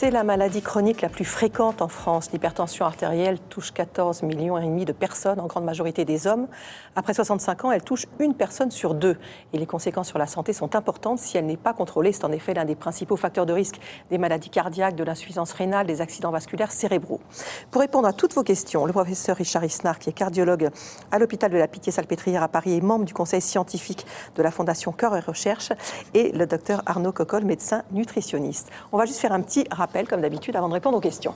C'est la maladie chronique la plus fréquente en France. L'hypertension artérielle touche 14,5 millions de personnes, en grande majorité des hommes. Après 65 ans, elle touche une personne sur deux. Et les conséquences sur la santé sont importantes si elle n'est pas contrôlée. C'est en effet l'un des principaux facteurs de risque des maladies cardiaques, de l'insuffisance rénale, des accidents vasculaires cérébraux. Pour répondre à toutes vos questions, le professeur Richard Isnard, qui est cardiologue à l'hôpital de la Pitié-Salpêtrière à Paris et membre du conseil scientifique de la Fondation Cœur et Recherche, et le docteur Arnaud Cocolle, médecin nutritionniste. On va juste faire un petit rappel, comme d'habitude, avant de répondre aux questions.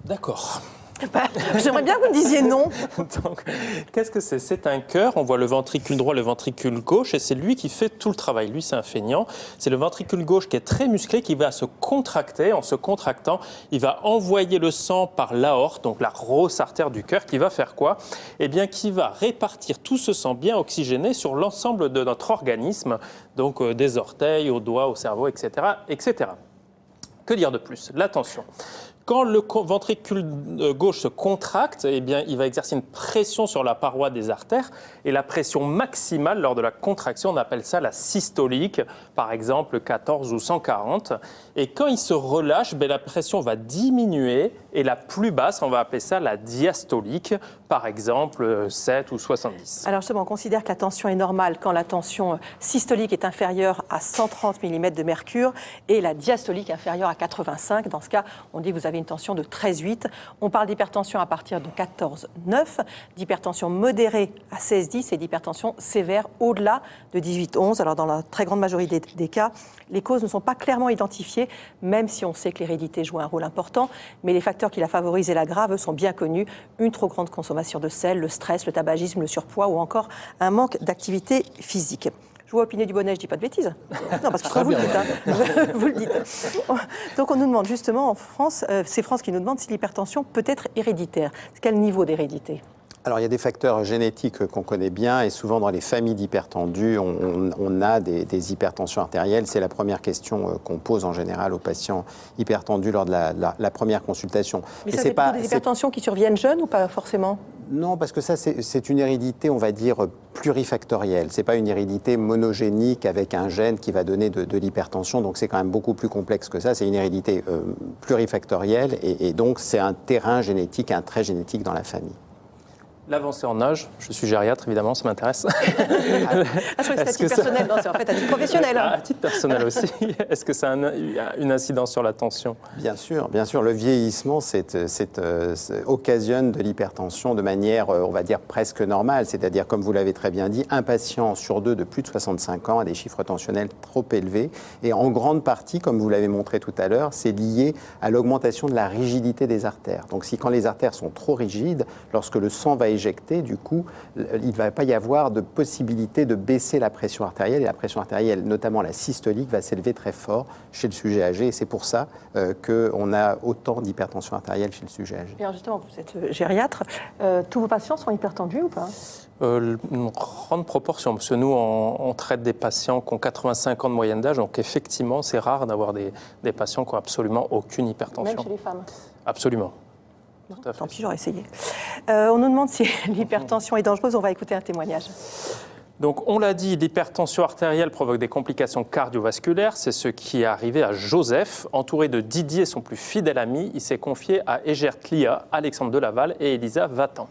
D'accord. J'aimerais bien que vous me disiez non. Donc, qu'est-ce que c'est? C'est un cœur, on voit le ventricule droit, le ventricule gauche, et c'est lui qui fait tout le travail. Lui, c'est un feignant. C'est le ventricule gauche qui est très musclé, qui va se contracter. En se contractant, il va envoyer le sang par l'aorte, donc la grosse artère du cœur, qui va faire quoi? Eh bien, qui va répartir tout ce sang bien oxygéné sur l'ensemble de notre organisme, donc des orteils, aux doigts, au cerveau, etc., etc. Que dire de plus? L'attention. Quand le ventricule gauche se contracte, eh bien, il va exercer une pression sur la paroi des artères. Et la pression maximale lors de la contraction, on appelle ça la systolique, par exemple 14 ou 140. Et quand il se relâche, la pression va diminuer. Et la plus basse, on va appeler ça la diastolique, par exemple 7 ou 70. Alors justement, on considère que la tension est normale quand la tension systolique est inférieure à 130 mm de mercure et la diastolique inférieure à 85. Dans ce cas, on dit que vous avez une tension de 13,8. On parle d'hypertension à partir de 14,9, d'hypertension modérée à 16,10 et d'hypertension sévère au-delà de 18,11. Alors dans la très grande majorité des cas, les causes ne sont pas clairement identifiées, même si on sait que l'hérédité joue un rôle important, mais les facteurs qui la favorisent et l'aggravent sont bien connus. Une trop grande consommation de sel, le stress, le tabagisme, le surpoids ou encore un manque d'activité physique. Je vois Opinier du Bonnet, je ne dis pas de bêtises. Non, parce que vous le dites. Hein. Vous le dites. Donc on nous demande justement en France, c'est France qui nous demande si l'hypertension peut être héréditaire. Quel niveau d'hérédité? Alors, il y a des facteurs génétiques qu'on connaît bien et souvent dans les familles d'hypertendus, on a des hypertensions artérielles. C'est la première question qu'on pose en général aux patients hypertendus lors de la première consultation. Mais ça, c'est pas des hypertensions qui surviennent jeunes ou pas forcément? Non, parce que ça, c'est une hérédité, on va dire, plurifactorielle. Ce n'est pas une hérédité monogénique avec un gène qui va donner de l'hypertension. Donc, c'est quand même beaucoup plus complexe que ça. C'est une hérédité plurifactorielle et donc, c'est un terrain génétique, un trait génétique dans la famille. L'avancée en âge, je suis gériatre évidemment, ça m'intéresse. Je crois que c'est à titre personnel, non, c'est en fait à titre professionnel. Hein. À titre personnel aussi. Est-ce que ça a une incidence sur la tension? Bien sûr. Le vieillissement occasionne de l'hypertension de manière, on va dire, presque normale. C'est-à-dire, comme vous l'avez très bien dit, un patient sur deux de plus de 65 ans a des chiffres tensionnels trop élevés. Et en grande partie, comme vous l'avez montré tout à l'heure, c'est lié à l'augmentation de la rigidité des artères. Donc, quand les artères sont trop rigides, lorsque le sang va éjecter, du coup, il ne va pas y avoir de possibilité de baisser la pression artérielle. Et la pression artérielle, notamment la systolique, va s'élever très fort chez le sujet âgé. Et c'est pour ça qu'on a autant d'hypertension artérielle chez le sujet âgé. Et alors justement, vous êtes gériatre. Tous vos patients sont hypertendus ou pas? Une grande proportion, parce que nous, on traite des patients qui ont 85 ans de moyenne d'âge. Donc effectivement, c'est rare d'avoir des patients qui n'ont absolument aucune hypertension. Même chez les femmes? Absolument. Tant pis, j'aurais essayé. On nous demande si l'hypertension est dangereuse. On va écouter un témoignage. Donc, on l'a dit, l'hypertension artérielle provoque des complications cardiovasculaires. C'est ce qui est arrivé à Joseph. Entouré de Didier, son plus fidèle ami, il s'est confié à Egert Lia, Alexandre Delaval et Elisa Vatan.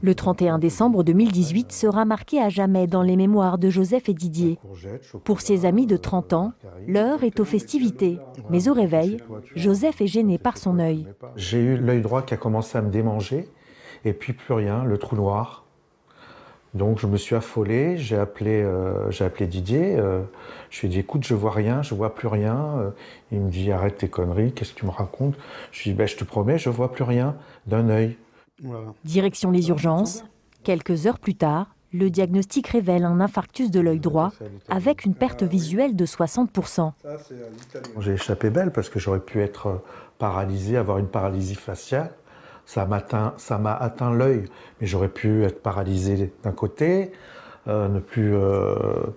Le 31 décembre 2018 sera marqué à jamais dans les mémoires de Joseph et Didier. Pour ses amis de 30 ans, l'heure est aux festivités. Mais au réveil, Joseph est gêné par son œil. J'ai eu l'œil droit qui a commencé à me démanger, et puis plus rien, le trou noir. Donc je me suis affolé, j'ai appelé Didier, je lui ai dit écoute, je vois rien, je vois plus rien. Il me dit arrête tes conneries, qu'est-ce que tu me racontes? Je lui ai dit je te promets, je vois plus rien d'un œil. Voilà. Direction les urgences. Quelques heures plus tard, le diagnostic révèle un infarctus de l'œil droit avec une perte visuelle de 60%. J'ai échappé belle parce que j'aurais pu être paralysé, avoir une paralysie faciale. Ça m'a atteint l'œil, mais j'aurais pu être paralysé d'un côté, ne plus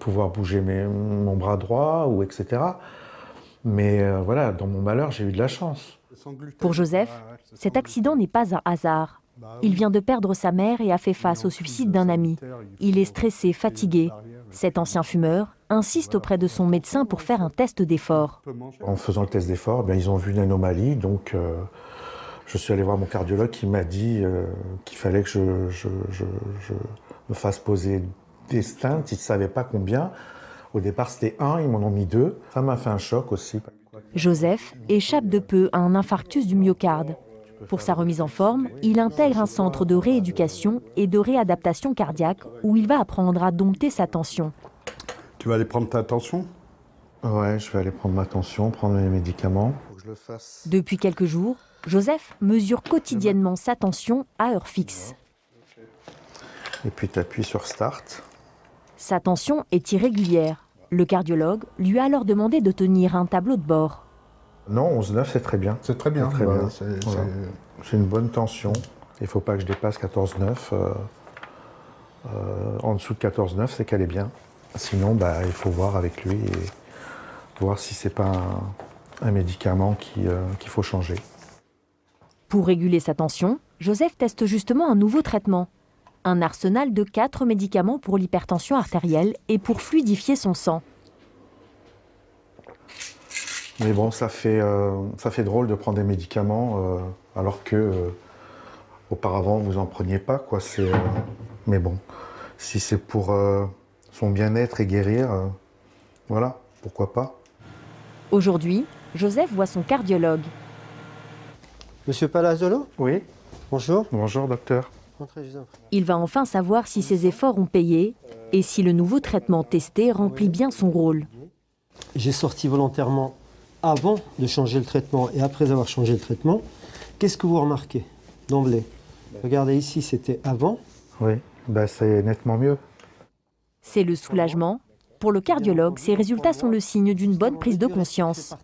pouvoir bouger mon bras droit, etc. Mais voilà, dans mon malheur, j'ai eu de la chance. Pour Joseph, cet accident n'est pas un hasard. Il vient de perdre sa mère et a fait face au suicide d'un ami. Il est stressé, fatigué. Cet ancien fumeur insiste auprès de son médecin pour faire un test d'effort. En faisant le test d'effort, ils ont vu une anomalie, donc je suis allé voir mon cardiologue qui m'a dit qu'il fallait que je me fasse poser des stents. Ils ne savaient pas combien. Au départ, c'était 1, ils m'en ont mis 2. Ça m'a fait un choc aussi. Joseph échappe de peu à un infarctus du myocarde. Pour sa remise en forme, il intègre un centre de rééducation et de réadaptation cardiaque où il va apprendre à dompter sa tension. Tu vas aller prendre ta tension ? Ouais, je vais aller prendre ma tension, prendre mes médicaments. Depuis quelques jours, Joseph mesure quotidiennement sa tension à heure fixe. Et puis tu appuies sur Start. Sa tension est irrégulière. Le cardiologue lui a alors demandé de tenir un tableau de bord. Non, 11,9 c'est très bien. C'est très bien. Très bien. J'ai une bonne tension. Il ne faut pas que je dépasse 14,9. En dessous de 14,9, c'est qu'elle est bien. Sinon, il faut voir avec lui et voir si ce n'est pas un médicament qu'il faut changer. Pour réguler sa tension, Joseph teste justement un nouveau traitement. Un arsenal de 4 médicaments pour l'hypertension artérielle et pour fluidifier son sang. Mais bon, ça fait drôle de prendre des médicaments alors que auparavant vous en preniez pas, quoi. Mais bon, si c'est pour son bien-être et guérir, voilà, pourquoi pas. Aujourd'hui, Joseph voit son cardiologue. Monsieur Palazzolo ? Oui. Bonjour. Bonjour, docteur. Il va enfin savoir si ses efforts ont payé et si le nouveau traitement testé remplit bien son rôle. J'ai sorti volontairement avant de changer le traitement et après avoir changé le traitement. Qu'est-ce que vous remarquez d'emblée ? Regardez ici, c'était avant. Oui, c'est nettement mieux. C'est le soulagement. Pour le cardiologue, ces résultats sont le signe d'une bonne prise de conscience.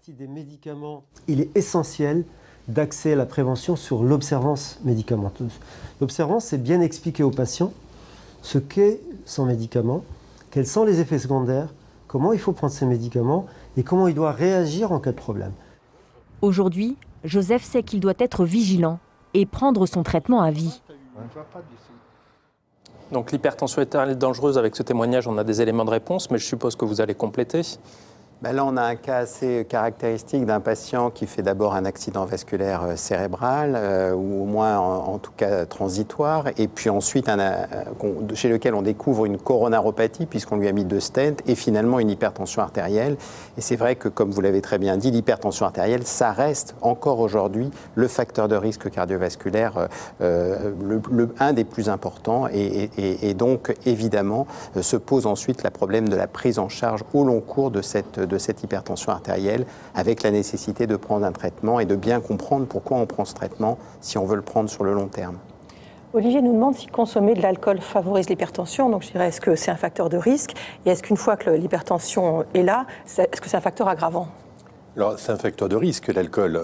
Il est essentiel d'axer la prévention sur l'observance médicamenteuse. L'observance, c'est bien expliquer au patient ce qu'est son médicament, quels sont les effets secondaires, comment il faut prendre ses médicaments et comment il doit réagir en cas de problème. Aujourd'hui, Joseph sait qu'il doit être vigilant et prendre son traitement à vie. Donc l'hypertension artérielle dangereuse, avec ce témoignage, on a des éléments de réponse, mais je suppose que vous allez compléter. Là, on a un cas assez caractéristique d'un patient qui fait d'abord un accident vasculaire cérébral, ou au moins en tout cas transitoire, et puis ensuite chez lequel on découvre une coronaropathie puisqu'on lui a mis 2 stents, et finalement une hypertension artérielle. Et c'est vrai que, comme vous l'avez très bien dit, l'hypertension artérielle, ça reste encore aujourd'hui le facteur de risque cardiovasculaire un des plus importants, et donc évidemment se pose ensuite le problème de la prise en charge au long cours de cette hypertension artérielle, avec la nécessité de prendre un traitement et de bien comprendre pourquoi on prend ce traitement si on veut le prendre sur le long terme. Olivier nous demande si consommer de l'alcool favorise l'hypertension. Donc je dirais, est-ce que c'est un facteur de risque ? Et est-ce qu'une fois que l'hypertension est là, est-ce que c'est un facteur aggravant ? Alors, c'est un facteur de risque, l'alcool.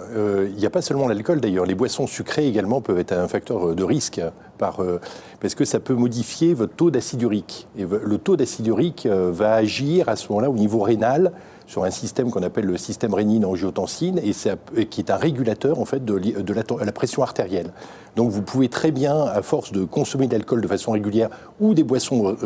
Il n'y a pas seulement l'alcool, d'ailleurs. Les boissons sucrées également peuvent être un facteur de risque parce que ça peut modifier votre taux d'acide urique. Et le taux d'acide urique va agir à ce moment-là au niveau rénal sur un système qu'on appelle le système rénine-angiotensine et qui est un régulateur en fait de la pression artérielle. Donc vous pouvez très bien, à force de consommer de l'alcool de façon régulière ou des boissons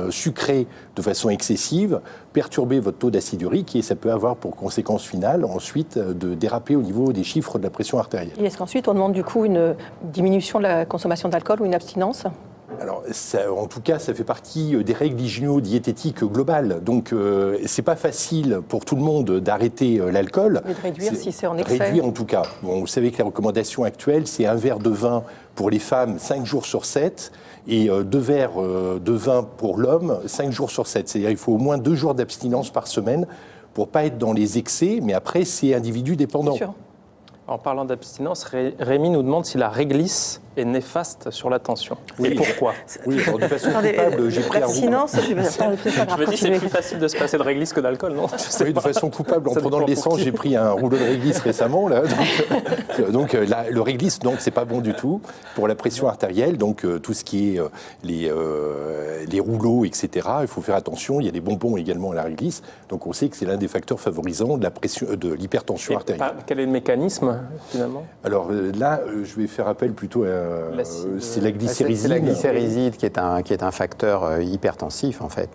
sucrées de façon excessive, perturber votre taux d'acide urique et ça peut avoir pour conséquence finale ensuite de déraper au niveau des chiffres de la pression artérielle. Et est-ce qu'ensuite on demande du coup une diminution de la consommation d'alcool ou une abstinence ? Alors, en tout cas, ça fait partie des règles hygiéno-diététiques globales. Donc, c'est pas facile pour tout le monde d'arrêter l'alcool. Mais de réduire si c'est en excès. Réduire en tout cas. Bon, vous savez que la recommandation actuelle, c'est un verre de vin pour les femmes 5 jours sur 7 et 2 verres de vin pour l'homme 5 jours sur 7. C'est-à-dire qu'il faut au moins 2 jours d'abstinence par semaine pour pas être dans les excès, mais après, c'est individu dépendant. Bien sûr. En parlant d'abstinence, Rémi nous demande si la réglisse est néfaste sur la tension. Oui, et pourquoi? Oui, alors de façon coupable, j'ai pris un L'abstinence, Je me dis c'est plus facile de se passer de réglisse que d'alcool, non? Oui, de façon coupable, en Ça prenant de dépend pour l'essence, qui. j'ai pris un rouleau de réglisse récemment. Là, donc là, le réglisse, donc c'est pas bon du tout pour la pression artérielle. Donc tout ce qui est les rouleaux, etc. Il faut faire attention. Il y a des bonbons également à la réglisse. Donc on sait que c'est l'un des facteurs favorisants de la pression, de l'hypertension artérielle. Quel est le mécanisme finalement? Alors là, je vais faire appel plutôt à c'est la glycérisine. C'est la glycériside qui est un facteur hypertensif en fait.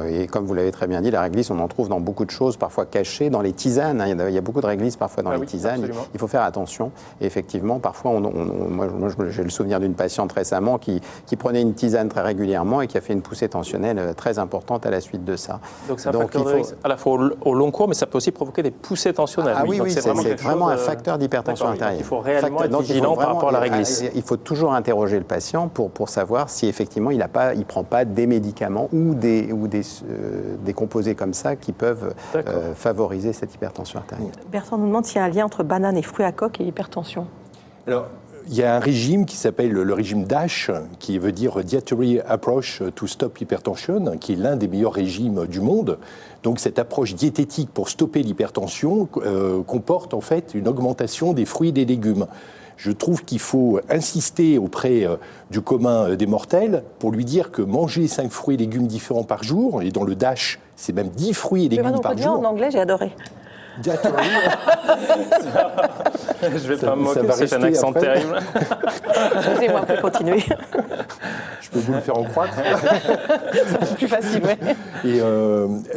Et comme vous l'avez très bien dit, la réglisse, on en trouve dans beaucoup de choses, parfois cachées, dans les tisanes. Il y a beaucoup de réglisse parfois dans les tisanes. Absolument. Il faut faire attention. Et effectivement, parfois, moi j'ai le souvenir d'une patiente récemment qui prenait une tisane très régulièrement et qui a fait une poussée tensionnelle très importante à la suite de ça. Donc c'est un facteur de risque à la fois au long cours, mais ça peut aussi provoquer des poussées tensionnelles. Ah oui, Donc c'est vraiment un facteur d'hypertension artérielle. Il faut réellement être vigilant par rapport à la réglisse. Il faut toujours interroger le patient pour savoir si effectivement il ne prend pas des médicaments ou des composés comme ça qui peuvent favoriser cette hypertension artérielle. Bertrand nous demande s'il y a un lien entre banane et fruits à coque et hypertension. Alors, il y a un régime qui s'appelle le régime DASH, qui veut dire Dietary Approach to Stop Hypertension, qui est l'un des meilleurs régimes du monde. Donc cette approche diététique pour stopper l'hypertension comporte en fait une augmentation des fruits et des légumes. Je trouve qu'il faut insister auprès du commun des mortels pour lui dire que manger 5 fruits et légumes différents par jour, et dans le DASH, c'est même 10 fruits et légumes par jour. En anglais, j'ai adoré. Dietary. Je vais pas me moquer, c'est un accent terrible. Excusez-moi, vous pouvez continuer. Je peux vous le faire en croître. C'est plus facile, oui. Et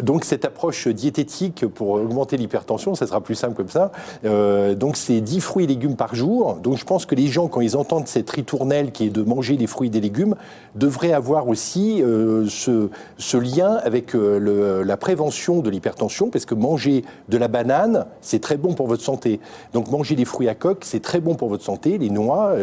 donc cette approche diététique pour augmenter l'hypertension, ça sera plus simple comme ça. Donc c'est 10 fruits et légumes par jour. Donc je pense que les gens, quand ils entendent cette ritournelle qui est de manger des fruits et des légumes, devraient avoir aussi ce lien avec la prévention de l'hypertension, parce que manger de la banane, c'est très bon pour votre santé. Donc manger des fruits à coque, c'est très bon pour votre santé, les noix,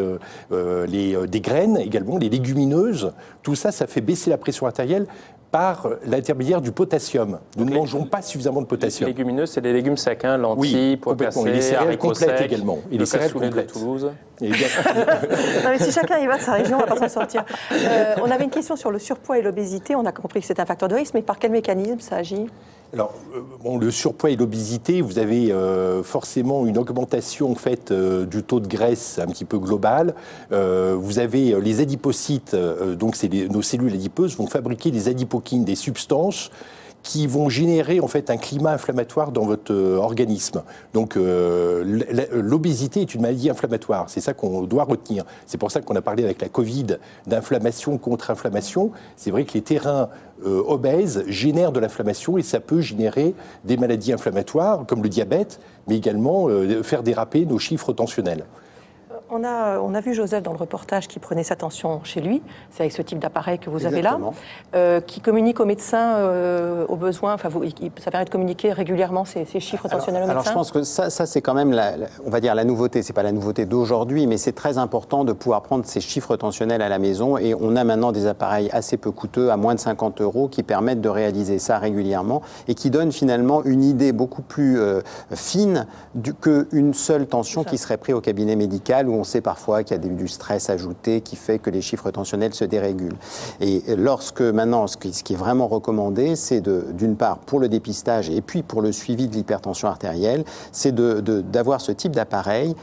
des graines également, les légumineuses, tout ça, ça fait baisser la pression artérielle par l'intermédiaire du potassium. Nous ne mangeons pas suffisamment de potassium. Les légumineuses, c'est des légumes secs, hein, lentilles, pois cassés, et les céréales haricots complètes secs, également. Et le les céréales cassoulet de complètes. Toulouse. Non, mais si chacun y va de sa région, on ne va pas s'en sortir. On avait une question sur le surpoids et l'obésité. On a compris que c'est un facteur de risque, mais par quel mécanisme ça agit? Alors, le surpoids et l'obésité, vous avez forcément une augmentation en fait, du taux de graisse un petit peu global. Vous avez les adipocytes, donc nos cellules adipeuses vont fabriquer des adipokines, des substances qui vont générer en fait un climat inflammatoire dans votre organisme. Donc l'obésité est une maladie inflammatoire, c'est ça qu'on doit retenir. C'est pour ça qu'on a parlé avec la Covid d'inflammation contre inflammation. C'est vrai que les terrains obèses génèrent de l'inflammation et ça peut générer des maladies inflammatoires comme le diabète, mais également faire déraper nos chiffres tensionnels. On a vu Joseph dans le reportage qui prenait sa tension chez lui, c'est avec ce type d'appareil que vous Exactement. avez là, qui communique aux médecins au besoin, ça permet de communiquer régulièrement ces chiffres tensionnels aux médecins. Alors je pense que ça c'est quand même, on va dire, la nouveauté. C'est pas la nouveauté d'aujourd'hui, mais c'est très important de pouvoir prendre ces chiffres tensionnels à la maison. Et on a maintenant des appareils assez peu coûteux, à moins de 50 € qui permettent de réaliser ça régulièrement et qui donnent finalement une idée beaucoup plus fine qu'une seule tension qui serait prise au cabinet médical, où on sait parfois qu'il y a du stress ajouté qui fait que les chiffres tensionnels se dérégulent. Et lorsque maintenant, ce qui est vraiment recommandé, c'est d'une part pour le dépistage et puis pour le suivi de l'hypertension artérielle, c'est d'avoir ce type d'appareil.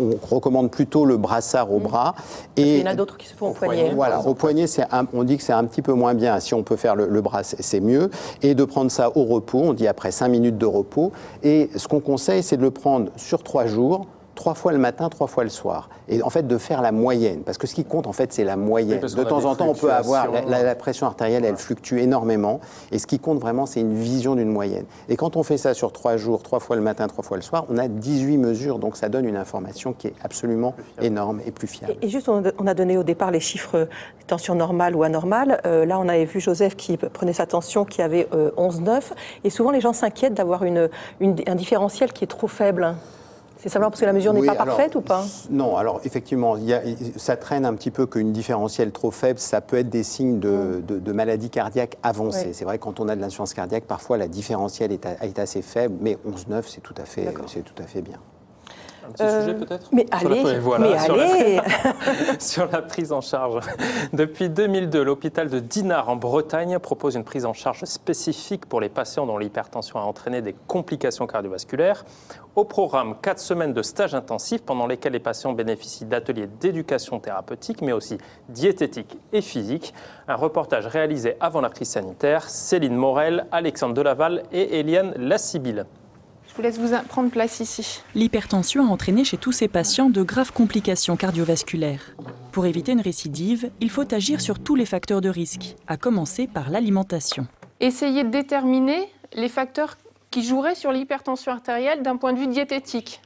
On recommande plutôt le brassard au bras. Et il y en a d'autres qui se font au poignet. Voilà, au poignet, on dit que c'est un petit peu moins bien. Si on peut faire le bras, c'est mieux. Et de prendre ça au repos, on dit après 5 minutes de repos. Et ce qu'on conseille, c'est de le prendre sur 3 jours, 3 fois le matin, 3 fois le soir. Et en fait, de faire la moyenne. Parce que ce qui compte, en fait, c'est la moyenne. Oui, de temps en temps, on peut avoir... La pression artérielle, elle fluctue énormément. Et ce qui compte vraiment, c'est une vision d'une moyenne. Et quand on fait ça sur 3 jours, 3 fois le matin, 3 fois le soir, on a 18 mesures. Donc, ça donne une information qui est absolument énorme et plus fiable. Et juste, on a donné au départ les chiffres tension normale ou anormale. Là, on avait vu Joseph qui prenait sa tension, qui avait 11,9. Et souvent, les gens s'inquiètent d'avoir un différentiel qui est trop faible. C'est savoir parce que la mesure n'est pas parfaite ou pas? Non, alors effectivement, ça traîne un petit peu qu'une différentielle trop faible, ça peut être des signes de maladie cardiaque avancée. Oui. C'est vrai que quand on a de l'insuffisance cardiaque, parfois la différentielle est assez faible, mais 11,9 c'est tout à fait bien. Un petit sujet peut-être ? Mais allez, Sur la prise en charge. Depuis 2002, l'hôpital de Dinard en Bretagne propose une prise en charge spécifique pour les patients dont l'hypertension a entraîné des complications cardiovasculaires. Au programme, 4 semaines de stage intensif pendant lesquels les patients bénéficient d'ateliers d'éducation thérapeutique, mais aussi diététique et physique. Un reportage réalisé avant la crise sanitaire. Céline Morel, Alexandre Delaval et Eliane Lassibille. Je vous laisse vous prendre place ici. L'hypertension a entraîné chez tous ces patients de graves complications cardiovasculaires. Pour éviter une récidive, il faut agir sur tous les facteurs de risque, à commencer par l'alimentation. Essayez de déterminer les facteurs qui joueraient sur l'hypertension artérielle d'un point de vue diététique.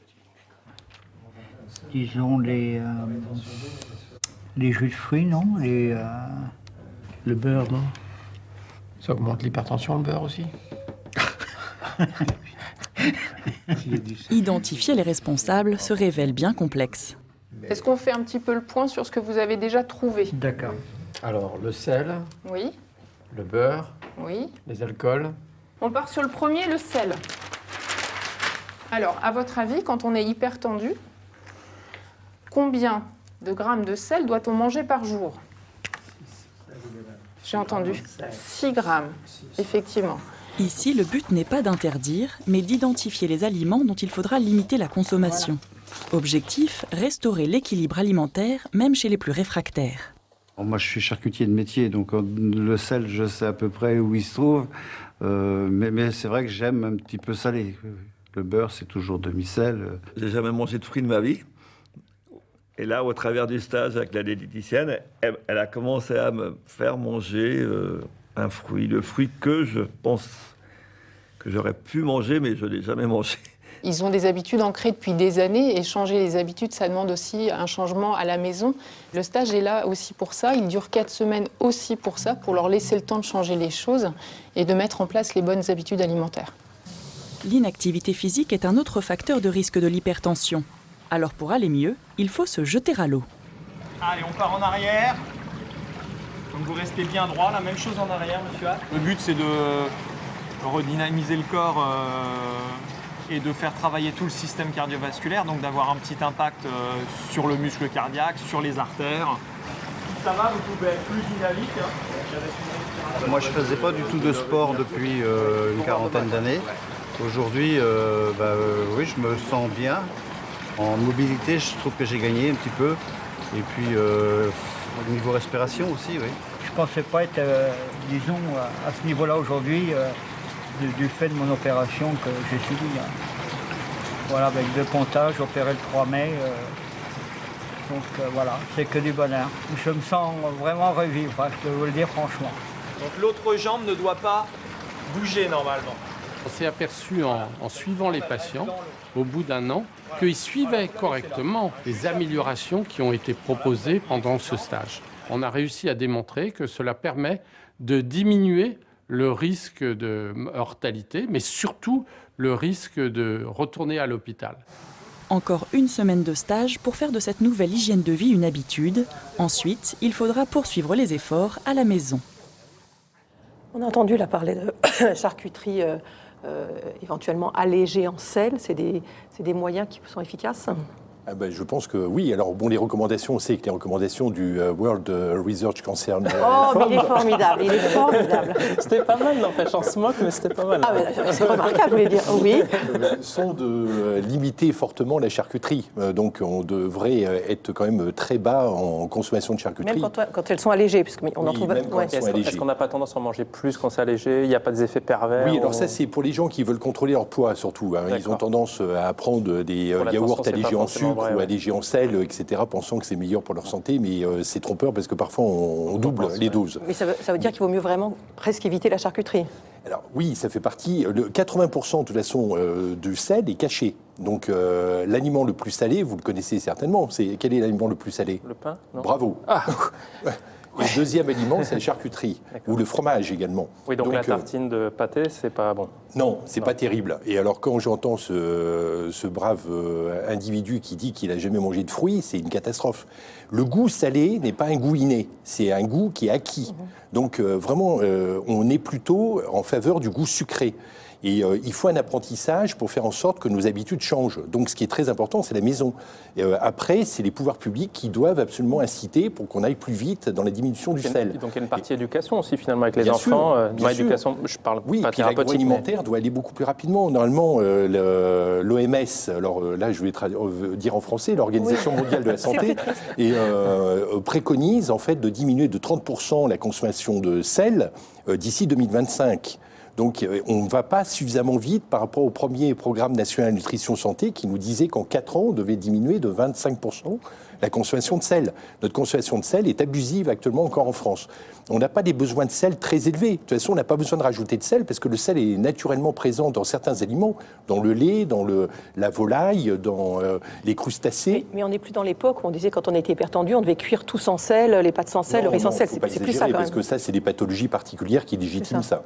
Disons les jus de fruits, non ? Le beurre, non ? Ça augmente l'hypertension, le beurre aussi ? Identifier les responsables se révèle bien complexe. Est-ce qu'on fait un petit peu le point sur ce que vous avez déjà trouvé ? D'accord. Alors, le sel, Oui, le beurre, oui. les alcools. On part sur le premier, le sel. Alors, à votre avis, quand on est hypertendu, combien de grammes de sel doit-on manger par jour ? J'ai entendu. 6 grammes, effectivement. Ici, le but n'est pas d'interdire, mais d'identifier les aliments dont il faudra limiter la consommation. Objectif, restaurer l'équilibre alimentaire, même chez les plus réfractaires. Moi, je suis charcutier de métier, donc le sel, je sais à peu près où il se trouve. Mais c'est vrai que j'aime un petit peu salé. Le beurre, c'est toujours demi-sel. J'ai jamais mangé de fruits de ma vie. Et là, au travers du stage avec la diététicienne, elle a commencé à me faire manger un fruit, le fruit que je pense que j'aurais pu manger, mais je ne l'ai jamais mangé. Ils ont des habitudes ancrées depuis des années et changer les habitudes, ça demande aussi un changement à la maison. Le stage est là aussi pour ça. Il dure 4 semaines aussi pour ça, pour leur laisser le temps de changer les choses et de mettre en place les bonnes habitudes alimentaires. L'inactivité physique est un autre facteur de risque de l'hypertension. Alors pour aller mieux, il faut se jeter à l'eau. Allez, on part en arrière. Donc vous restez bien droit, la même chose en arrière, monsieur A. Le but, c'est de redynamiser le corps et de faire travailler tout le système cardiovasculaire, donc d'avoir un petit impact sur le muscle cardiaque, sur les artères. Ça va, vous pouvez être plus dynamique. Moi, je ne faisais pas du tout de sport depuis une quarantaine d'années. Aujourd'hui, oui, je me sens bien. En mobilité, je trouve que j'ai gagné un petit peu. Et puis, au niveau respiration aussi, oui. Je ne pensais pas être, disons, à ce niveau-là aujourd'hui, du fait de mon opération que j'ai subie. Voilà, avec 2 pontages, opéré le 3 mai. Donc voilà, c'est que du bonheur. Je me sens vraiment revivre, je peux vous le dire franchement. Donc l'autre jambe ne doit pas bouger normalement. On s'est aperçu en suivant les patients, au bout d'un an, qu'ils suivaient correctement les améliorations qui ont été proposées pendant ce stage. On a réussi à démontrer que cela permet de diminuer le risque de mortalité, mais surtout le risque de retourner à l'hôpital. Encore une semaine de stage pour faire de cette nouvelle hygiène de vie une habitude. Ensuite, il faudra poursuivre les efforts à la maison. On a entendu là parler de charcuterie éventuellement allégée en sel. C'est des moyens qui sont efficaces ? Je pense que oui. Alors, bon, les recommandations, on sait que les recommandations du World Research Concern... Oh, mais il est formidable, il est formidable. C'était pas mal, n'empêche, on se moque, mais c'était pas mal. Ah, c'est remarquable, je voulais dire, oui. sont de limiter fortement la charcuterie. Donc, on devrait être quand même très bas en consommation de charcuterie. Même quand elles sont allégées, puisqu'on en trouve... Est-ce qu'on n'a pas tendance à en manger plus quand c'est allégé ? Il n'y a pas des effets pervers ? Oui, alors ça, c'est pour les gens qui veulent contrôler leur poids, surtout. Ils ont tendance à prendre des yaourts allégés en sucre ou allégés en sel, etc., pensant que c'est meilleur pour leur santé, mais c'est trompeur parce que parfois on double les doses. Mais ça veut dire qu'il vaut mieux vraiment presque éviter la charcuterie. Alors oui, ça fait partie. 80% de toute façon du sel est caché. Donc l'aliment le plus salé, vous le connaissez certainement. Quel est l'aliment le plus salé ? Le pain ? Non. Bravo. Ah. Et le deuxième aliment, c'est la charcuterie, ou le fromage également. Oui, donc la tartine de pâté, c'est pas bon. Non, c'est pas terrible. Et alors, quand j'entends ce brave individu qui dit qu'il n'a jamais mangé de fruits, c'est une catastrophe. Le goût salé n'est pas un goût inné, c'est un goût qui est acquis. Donc, vraiment, on est plutôt en faveur du goût sucré. Et il faut un apprentissage pour faire en sorte que nos habitudes changent. Donc ce qui est très important, c'est la maison. Et, après, c'est les pouvoirs publics qui doivent absolument inciter pour qu'on aille plus vite dans la diminution du sel. Donc il y a une partie éducation aussi finalement avec les Bien enfants. sûr, Éducation, je parle oui, pas puis thérapeutique. l'agroalimentaire doit aller beaucoup plus rapidement. Normalement, l'OMS, alors là je vais dire en français, l'Organisation mondiale de la santé, préconise en fait de diminuer de 30% la consommation de sel d'ici 2025. Donc on ne va pas suffisamment vite par rapport au premier programme national nutrition santé qui nous disait qu'en 4 ans, on devait diminuer de 25% la consommation de sel. Notre consommation de sel est abusive actuellement encore en France. On n'a pas des besoins de sel très élevés. De toute façon, on n'a pas besoin de rajouter de sel parce que le sel est naturellement présent dans certains aliments, dans le lait, dans la volaille, dans les crustacés. Mais on n'est plus dans l'époque où on disait quand on était hypertendu, on devait cuire tout sans sel, les pâtes sans sel, le riz sans sel. C'est plus ça quand même. Parce que ça, c'est des pathologies particulières qui légitiment ça.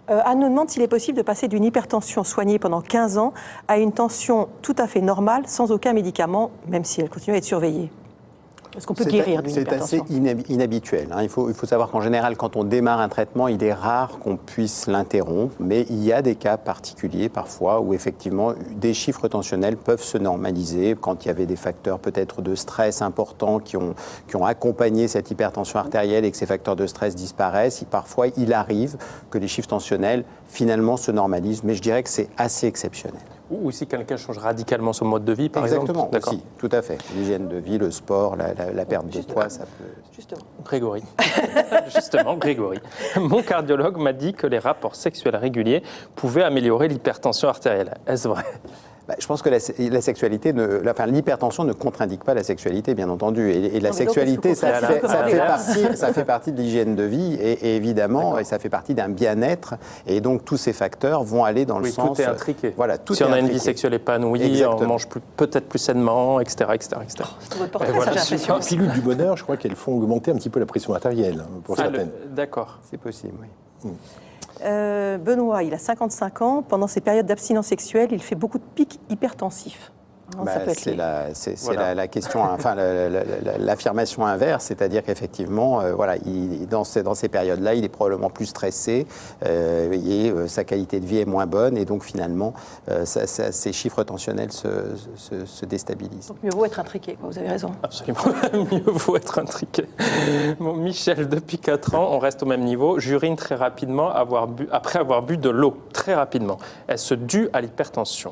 Anne nous demande s'il est possible de passer d'une hypertension soignée pendant 15 ans à une tension tout à fait normale, sans aucun médicament, même si elle continue à être surveillée. Est-ce qu'on peut guérir d'une hypertension ? C'est assez inhabituel. Il faut savoir qu'en général, quand on démarre un traitement, il est rare qu'on puisse l'interrompre, mais il y a des cas particuliers parfois où effectivement des chiffres tensionnels peuvent se normaliser quand il y avait des facteurs peut-être de stress importants qui ont accompagné cette hypertension artérielle et que ces facteurs de stress disparaissent. Parfois, il arrive que les chiffres tensionnels finalement se normalisent, mais je dirais que c'est assez exceptionnel. Ou si quelqu'un change radicalement son mode de vie, par exemple. Exactement, aussi, tout à fait. L'hygiène de vie, le sport, la perte de poids, ça peut... Justement. Grégory. Justement, Grégory. Mon cardiologue m'a dit que les rapports sexuels réguliers pouvaient améliorer l'hypertension artérielle. Est-ce vrai ? Je pense que la sexualité, l'hypertension ne contre-indique pas la sexualité, bien entendu. Et la sexualité, ça fait partie de l'hygiène de vie, et évidemment, et ça fait partie d'un bien-être. Et donc, tous ces facteurs vont aller dans le sens... Tout est intriqué. Voilà, tout si est on a intriqué. une vie sexuelle épanouie, Exactement. on mange peut-être plus sainement, etc. etc. Les pilules du bonheur, je crois qu'elles font augmenter un petit peu la pression artérielle, pour certaines. D'accord. C'est possible, oui. Benoît, il a 55 ans. Pendant ses périodes d'abstinence sexuelle, il fait beaucoup de pics hypertensifs. C'est la question, enfin l'affirmation inverse, c'est-à-dire qu'effectivement, dans ces périodes-là, il est probablement plus stressé et sa qualité de vie est moins bonne, et donc finalement, ses chiffres tensionnels se déstabilisent. Donc mieux vaut être intriqué, vous avez raison. Absolument, mieux vaut être intriqué. Bon, Michel, depuis 4 ans, on reste au même niveau. J'urine très rapidement après avoir bu de l'eau, très rapidement. Est-ce dû à l'hypertension ?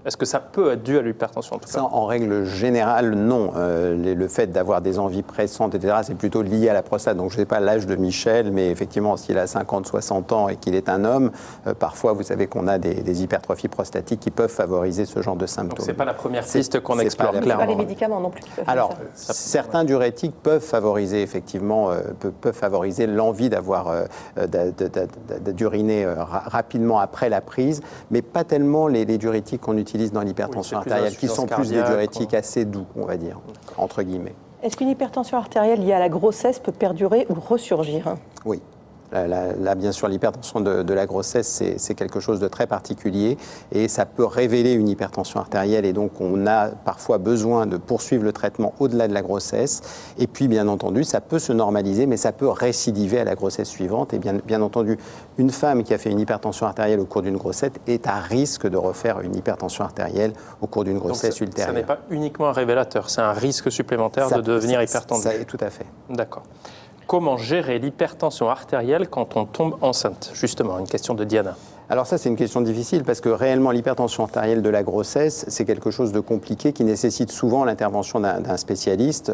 Est-ce que ça peut être dû à l'hypertension en tout cas ? Ça, en règle générale, non. Le fait d'avoir des envies pressantes, etc., c'est plutôt lié à la prostate. Donc, je ne sais pas l'âge de Michel, mais effectivement, s'il a 50, 60 ans et qu'il est un homme, parfois, vous savez qu'on a des hypertrophies prostatiques qui peuvent favoriser ce genre de symptômes. Donc, ce n'est pas la première piste qu'on explore clairement. Ce n'est pas les médicaments non plus qui peuvent Alors, faire ça. certains diurétiques peuvent favoriser, effectivement, l'envie d'uriner rapidement après la prise, mais pas tellement les diurétiques qu'on utilise dans l'hypertension artérielle, qui sont plus des diurétiques assez doux, on va dire, entre guillemets. Est-ce qu'une hypertension artérielle liée à la grossesse peut perdurer ou ressurgir ? Oui. Là, bien sûr, l'hypertension de la grossesse, c'est quelque chose de très particulier, et ça peut révéler une hypertension artérielle, et donc on a parfois besoin de poursuivre le traitement au-delà de la grossesse. Et puis, bien entendu, ça peut se normaliser, mais ça peut récidiver à la grossesse suivante. Et bien entendu, une femme qui a fait une hypertension artérielle au cours d'une grossesse est à risque de refaire une hypertension artérielle au cours d'une grossesse ultérieure. Ça n'est pas uniquement un révélateur, c'est un risque supplémentaire de devenir hypertendu. Tout à fait. D'accord. Comment gérer l'hypertension artérielle quand on tombe enceinte ? Justement, une question de Diana. Alors ça, c'est une question difficile parce que réellement, l'hypertension artérielle de la grossesse, c'est quelque chose de compliqué qui nécessite souvent l'intervention d'un spécialiste.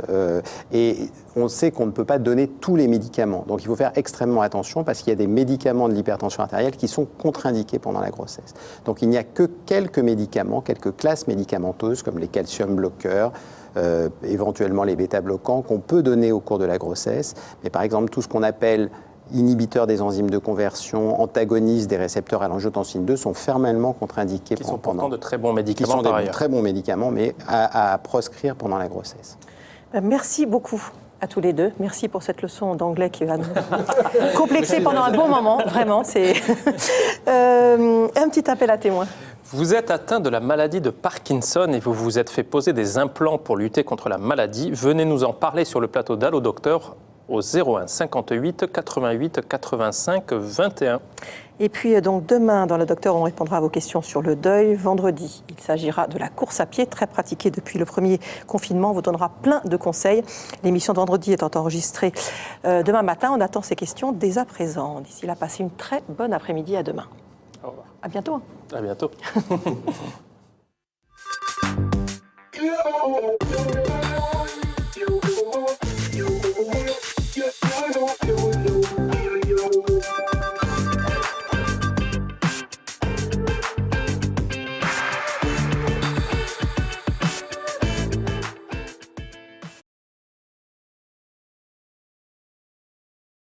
Et on sait qu'on ne peut pas donner tous les médicaments. Donc il faut faire extrêmement attention parce qu'il y a des médicaments de l'hypertension artérielle qui sont contre-indiqués pendant la grossesse. Donc il n'y a que quelques médicaments, quelques classes médicamenteuses comme les calcium bloqueurs, éventuellement les bêta-bloquants qu'on peut donner au cours de la grossesse. Mais par exemple, tout ce qu'on appelle inhibiteurs des enzymes de conversion, antagonistes des récepteurs à l'angiotensine 2 sont fermement contre-indiqués. Qui sont pourtant de très bons médicaments par ailleurs. Qui sont de très bons médicaments, mais à proscrire pendant la grossesse. Merci beaucoup à tous les deux. Merci pour cette leçon d'anglais qui va nous complexer pendant un bon moment. Vraiment, c'est un petit appel à témoins. Vous êtes atteint de la maladie de Parkinson et vous vous êtes fait poser des implants pour lutter contre la maladie. Venez nous en parler sur le plateau d'Allo Docteur au 01 58 88 85 21. Et puis donc demain, dans le Docteur, on répondra à vos questions sur le deuil. Vendredi, il s'agira de la course à pied, très pratiquée depuis le premier confinement. On vous donnera plein de conseils. L'émission de vendredi étant enregistrée demain matin, on attend ces questions dès à présent. D'ici là, passez une très bonne après-midi. À demain. Au revoir. À bientôt. À bientôt.